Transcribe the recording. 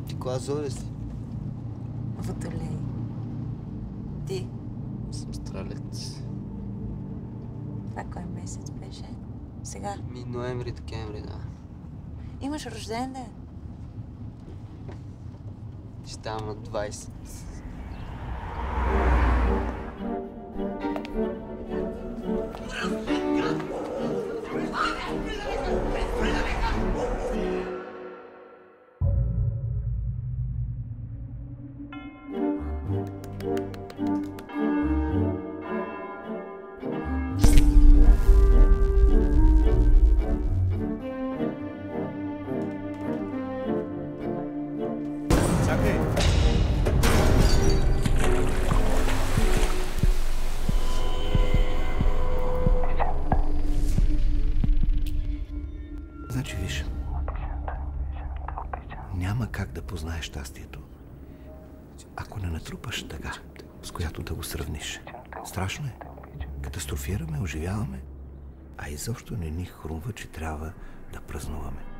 Ти коя золя си? Водолей. Ти? Съм стрелец. Това кой месец беше? Сега? Ноември, декември, да. Имаш рожден ден? Ще ставам на 20. Чакай! Значи виж, няма как да познаеш щастието, ако не натрупаш тъга, с която да го сравниш. Страшно е. Катастрофираме, оживяваме, а изобщо не ни хрумва, че трябва да празнуваме.